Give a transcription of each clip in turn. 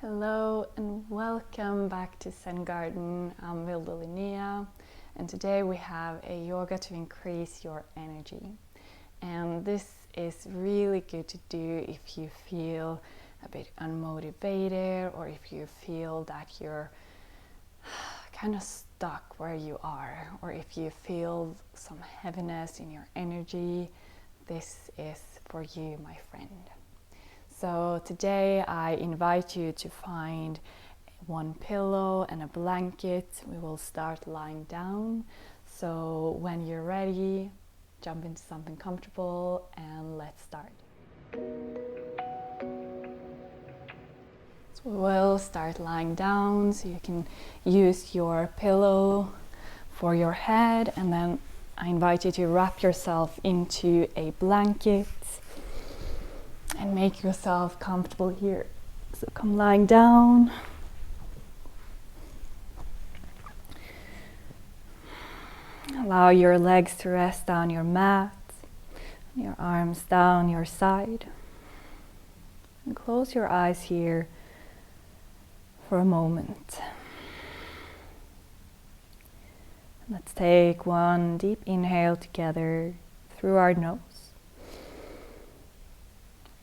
Hello and welcome back to Zengaarden and Vilde Linnea, and today we have a yoga to increase your energy. And this is really good to do if you feel a bit unmotivated or if you feel that you're kind of stuck where you are, or if you feel some heaviness in your energy. This is for you, my friend. So today I invite you to find one pillow and a blanket. We will start lying down. So when you're ready, jump into something comfortable and let's start. So we will start lying down, so you can use your pillow for your head, and then I invite you to wrap yourself into a blanket and make yourself comfortable here. So come lying down. Allow your legs to rest on your mat, your arms down your side. And close your eyes here for a moment. Let's take one deep inhale together through our nose.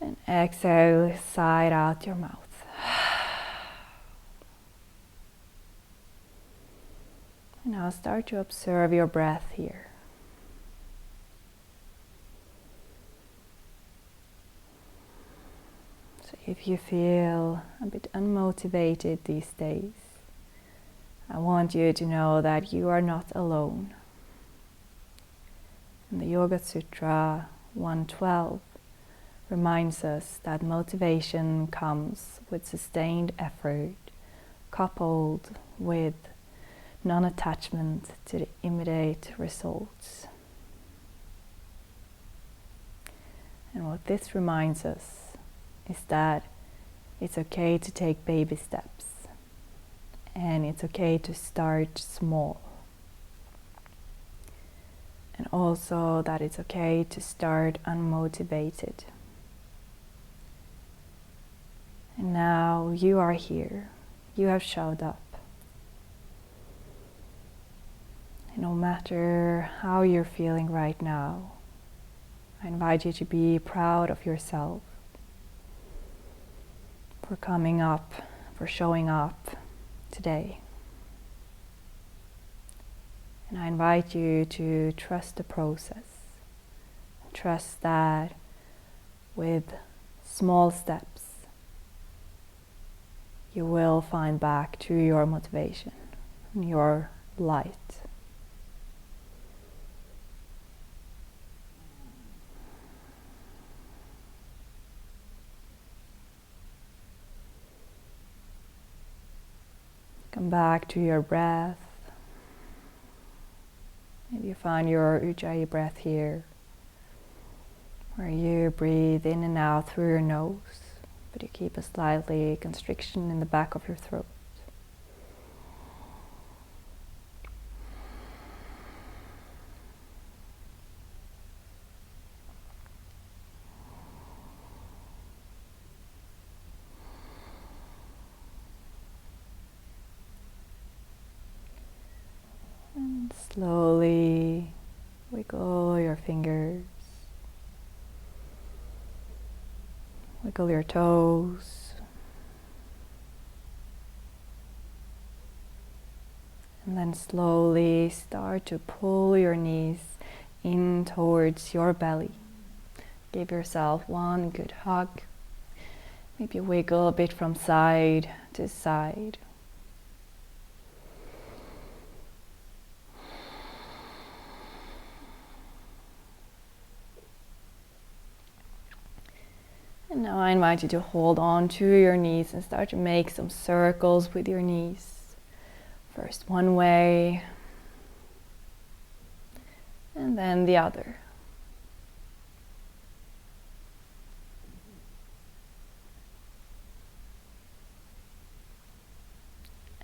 And exhale, sigh out your mouth. And now start to observe your breath here. So if you feel a bit unmotivated these days, I want you to know that you are not alone. In the Yoga Sutra 112, reminds us that motivation comes with sustained effort, coupled with non-attachment to the immediate results. And what this reminds us is that it's okay to take baby steps, and it's okay to start small. And also that it's okay to start unmotivated. And now you are here, you have showed up. And no matter how you're feeling right now, I invite you to be proud of yourself for coming up, for showing up today. And I invite you to trust the process. Trust that with small steps, you will find back to your motivation, your light. Come back to your breath. Maybe you find your Ujjayi breath here, where you breathe in and out through your nose, but you keep a slightly constriction in the back of your throat. And slowly wiggle your fingers, wiggle your toes. And then slowly start to pull your knees in towards your belly. Give yourself one good hug. Maybe wiggle a bit from side to side. And now I invite you to hold on to your knees and start to make some circles with your knees. First one way, and then the other.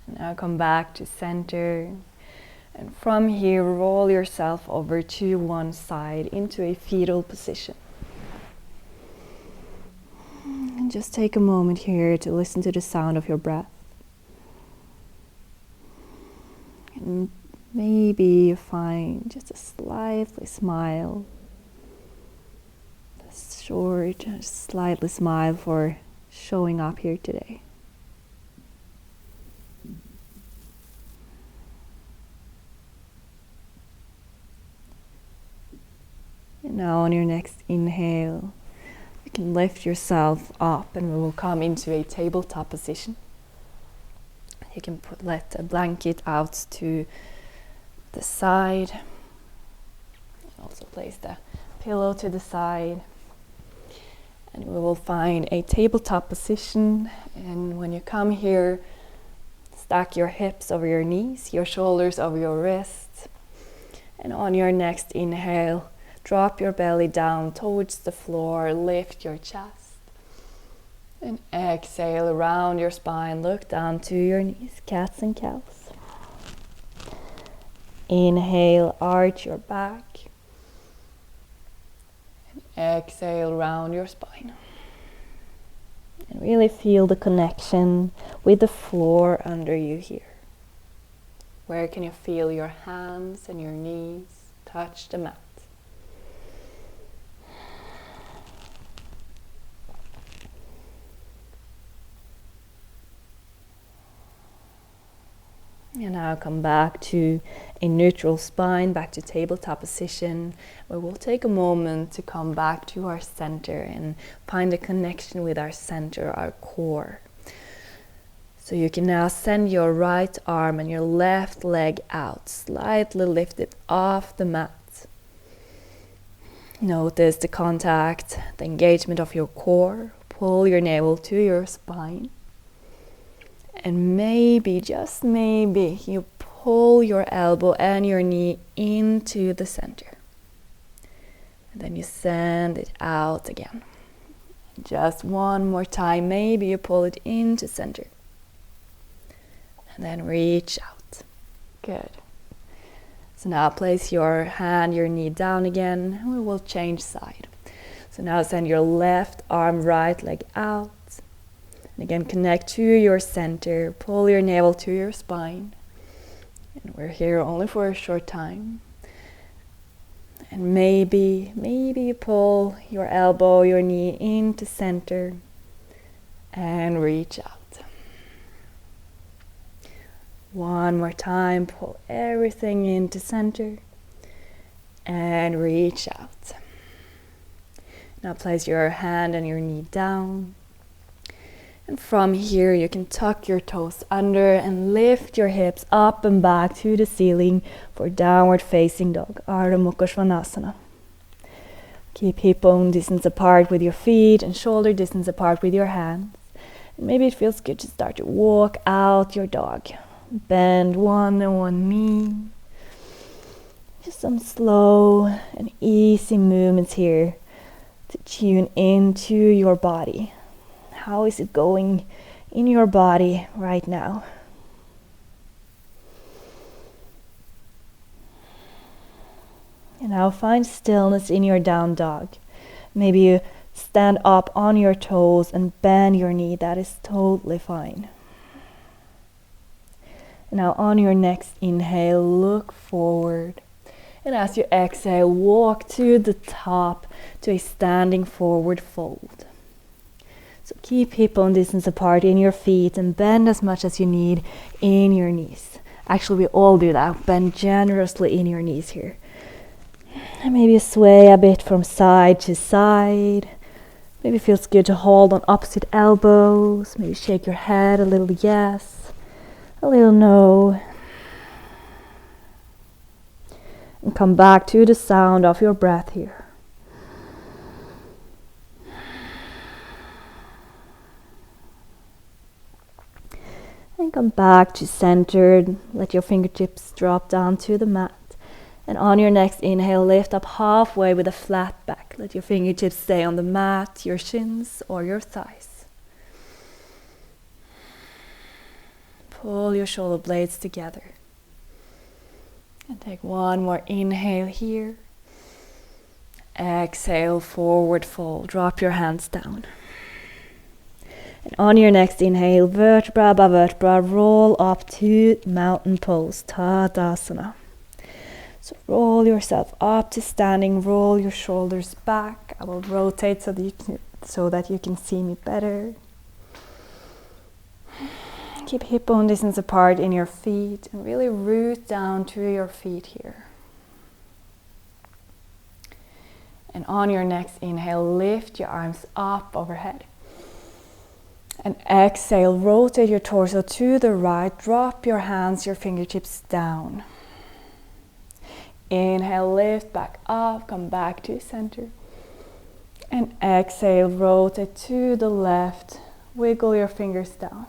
And now come back to center. And from here, roll yourself over to one side into a fetal position. Just take a moment here to listen to the sound of your breath. And maybe you find just a slightly smile, a short, slightly smile for showing up here today. And now on your next inhale, you can lift yourself up and we will come into a tabletop position. You can let a blanket out to the side. Also place the pillow to the side. And we will find a tabletop position. And when you come here, stack your hips over your knees, your shoulders over your wrists. And on your next inhale, drop your belly down towards the floor, lift your chest. And exhale around your spine, look down to your knees, cats and cows. Inhale, arch your back. And exhale around your spine. And really feel the connection with the floor under you here. Where can you feel your hands and your knees touch the mat? And now come back to a neutral spine, back to tabletop position, where we'll take a moment to come back to our center and find a connection with our center, our core. So you can now send your right arm and your left leg out, slightly lift it off the mat. Notice the contact, the engagement of your core. Pull your navel to your spine. And maybe, just maybe, you pull your elbow and your knee into the center. And then you send it out again. Just one more time, maybe you pull it into center. And then reach out. Good. So now place your hand, your knee down again, and we will change side. So now send your left arm, right leg out. And again, connect to your center, pull your navel to your spine. And we're here only for a short time. And maybe you pull your elbow, your knee into center and reach out. One more time, pull everything into center and reach out. Now place your hand and your knee down. And from here you can tuck your toes under and lift your hips up and back to the ceiling for downward facing dog, Ardha Mukha Svanasana. Keep hip bone distance apart with your feet and shoulder distance apart with your hands. And maybe it feels good to start to walk out your dog. Bend one and one knee. Just some slow and easy movements here to tune into your body. How is it going in your body right now? And now find stillness in your down dog. Maybe you stand up on your toes and bend your knee. That is totally fine. And now on your next inhale, look forward. And as you exhale, walk to the top to a standing forward fold. So keep hip bone distance apart in your feet and bend as much as you need in your knees. Actually, we all do that. Bend generously in your knees here. And maybe sway a bit from side to side. Maybe it feels good to hold on opposite elbows. Maybe shake your head a little yes, a little no. And come back to the sound of your breath here. And come back to centered. Let your fingertips drop down to the mat. And on your next inhale, lift up halfway with a flat back. Let your fingertips stay on the mat, your shins or your thighs. Pull your shoulder blades together. And take one more inhale here. Exhale, forward fold. Drop your hands down. And on your next inhale, vertebra by vertebra, roll up to mountain pose, Tadasana. So roll yourself up to standing, roll your shoulders back. I will rotate so that you can see me better. Keep hip bone distance apart in your feet and really root down to your feet here. And on your next inhale, lift your arms up overhead. And exhale, rotate your torso to the right, drop your hands, your fingertips down. Inhale, lift back up, come back to center. And exhale, rotate to the left, wiggle your fingers down.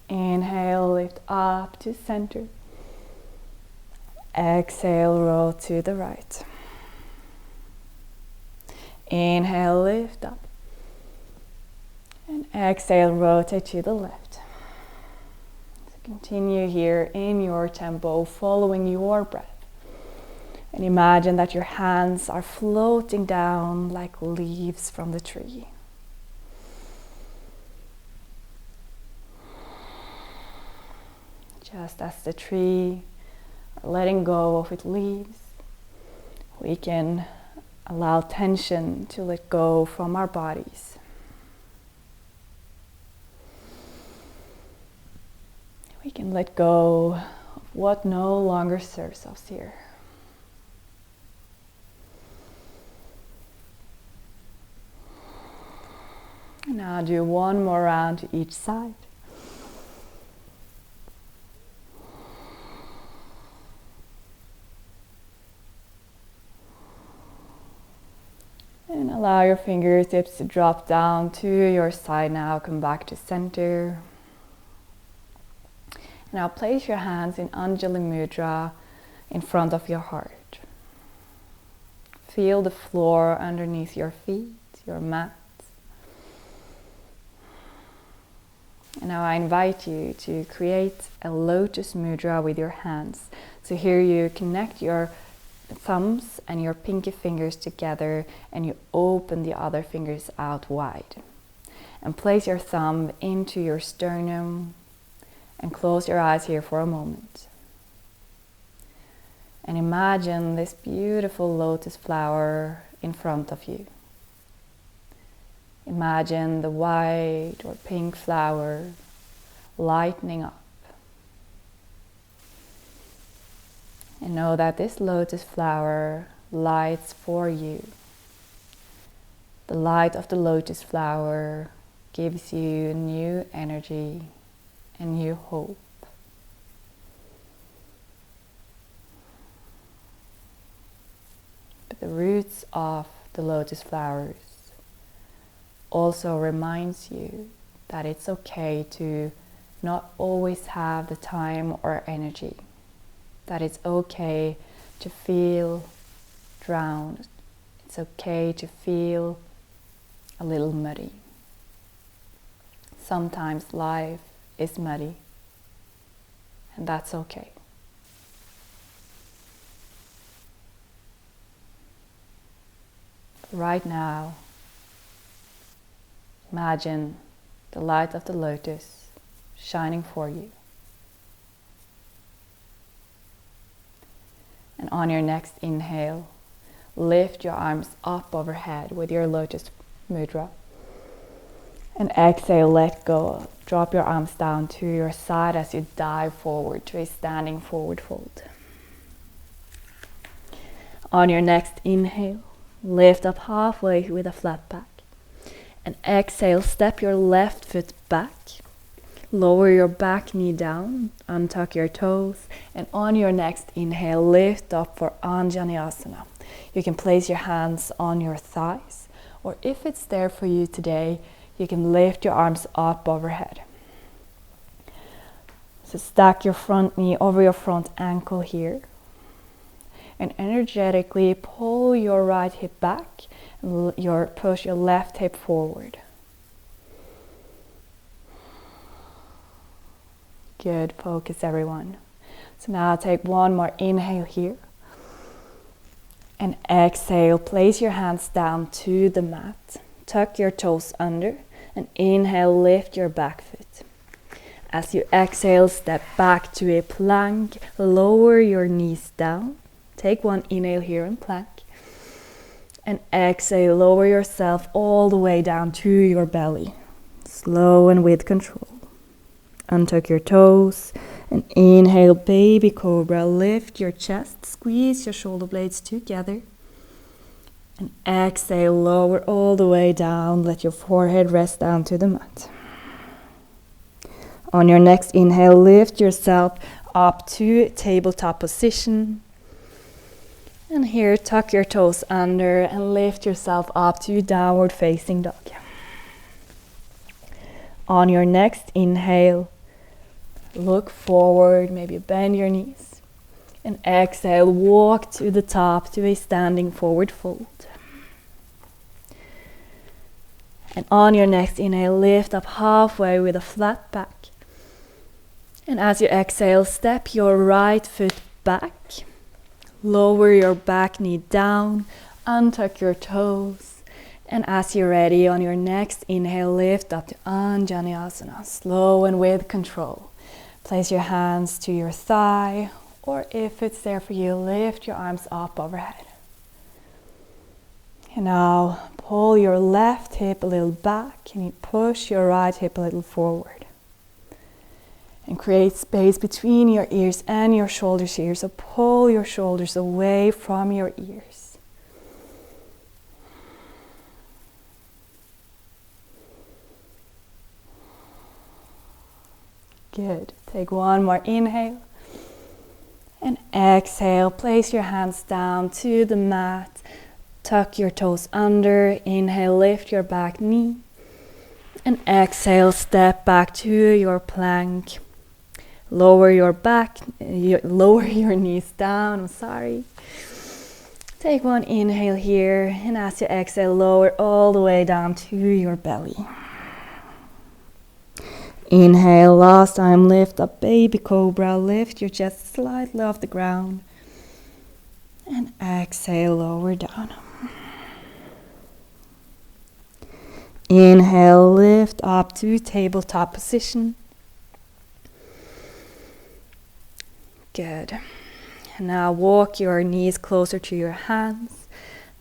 Inhale, lift up to center. Exhale, roll to the right. Inhale, lift up. And exhale, rotate to the left. So continue here in your tempo, following your breath. And imagine that your hands are floating down like leaves from the tree. Just as the tree are letting go of its leaves, we can allow tension to let go from our bodies. We can let go of what no longer serves us here. And now do one more round to each side. And allow your fingertips to drop down to your side now. Come back to center. Now place your hands in Anjali Mudra in front of your heart. Feel the floor underneath your feet, your mat. And now I invite you to create a lotus mudra with your hands. So here you connect your thumbs and your pinky fingers together and you open the other fingers out wide. And place your thumb into your sternum and close your eyes here for a moment. And imagine this beautiful lotus flower in front of you. Imagine the white or pink flower lightening up. And know that this lotus flower lights for you. The light of the lotus flower gives you new energy and new hope. But the roots of the lotus flowers also reminds you that it's okay to not always have the time or energy. That it's okay to feel drowned. It's okay to feel a little muddy. Sometimes life is muddy, and that's okay. Right now, imagine the light of the lotus shining for you. And on your next inhale, lift your arms up overhead with your lotus mudra. And exhale, let go. Drop your arms down to your side as you dive forward to a standing forward fold. On your next inhale, lift up halfway with a flat back. And exhale, step your left foot back. Lower your back knee down, untuck your toes, and on your next inhale, lift up for Anjaneyasana. You can place your hands on your thighs, or if it's there for you today, you can lift your arms up overhead. So stack your front knee over your front ankle here, and energetically pull your right hip back, and push your left hip forward. Good, focus everyone. So now take one more inhale here. And exhale, place your hands down to the mat. Tuck your toes under And inhale, lift your back foot. As you exhale, step back to a plank. Lower your knees down. Take one inhale here in plank. And exhale, lower yourself all the way down to your belly. Slow and with control. Untuck your toes. And inhale, baby cobra. Lift your chest. Squeeze your shoulder blades together. And exhale, lower all the way down. Let your forehead rest down to the mat. On your next inhale, lift yourself up to tabletop position. And here, tuck your toes under and lift yourself up to downward facing dog. On your next inhale, look forward, maybe bend your knees. And exhale, walk to the top to a standing forward fold. And on your next inhale, lift up halfway with a flat back. And as you exhale, step your right foot back. Lower your back knee down. Untuck your toes. And as you're ready, on your next inhale, lift up to Anjaneyasana. Slow and with control. Place your hands to your thigh. Or if it's there for you, lift your arms up overhead. And now pull your left hip a little back and you push your right hip a little forward. And create space between your ears and your shoulders here. So pull your shoulders away from your ears. Good. Take one more inhale. And exhale. Place your hands down to the mat. Tuck your toes under. Inhale, lift your back knee. And exhale, step back to your plank. Lower your knees down. Take one inhale here. And as you exhale, lower all the way down to your belly. Inhale, last time, lift up, baby cobra. Lift your chest slightly off the ground. And exhale, lower down. Inhale, lift up to tabletop position. Good. And now walk your knees closer to your hands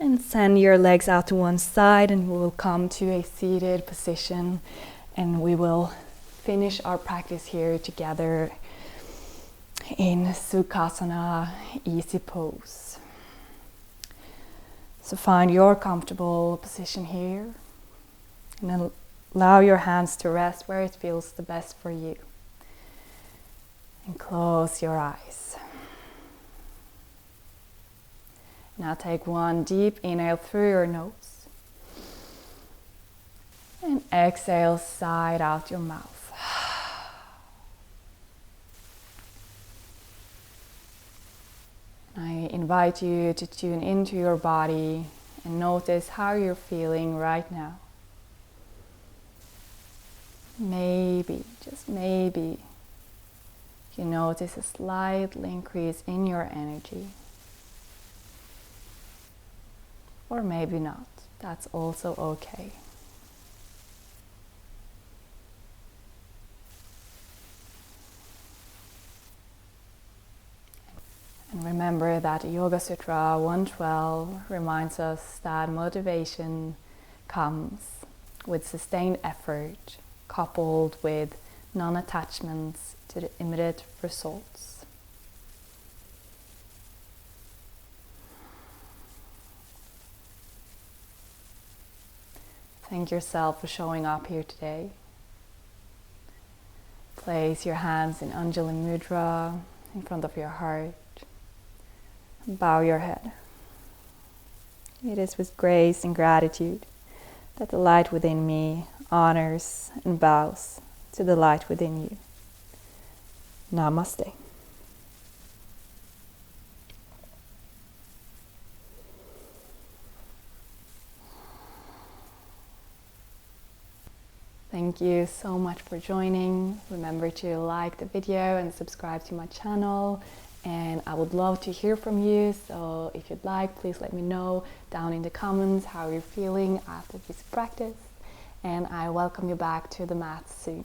and send your legs out to one side, and we will come to a seated position, and we will finish our practice here together in Sukhasana, easy pose. So find your comfortable position here. And then allow your hands to rest where it feels the best for you. And close your eyes. Now take one deep inhale through your nose. And exhale, side out your mouth. I invite you to tune into your body and notice how you're feeling right now. Maybe, just maybe, you notice a slight increase in your energy. Or maybe not. That's also okay. And remember that Yoga Sutra 112 reminds us that motivation comes with sustained effort, coupled with non-attachments to the immediate results. Thank yourself for showing up here today. Place your hands in Anjali Mudra in front of your heart. Bow your head. It is with grace and gratitude that the light within me honors and bows to the light within you. Namaste. Thank you so much for joining. Remember to like the video and subscribe to my channel. And I would love to hear from you. So if you'd like, please let me know down in the comments how you're feeling after this practice. and I welcome you back to the mat soon.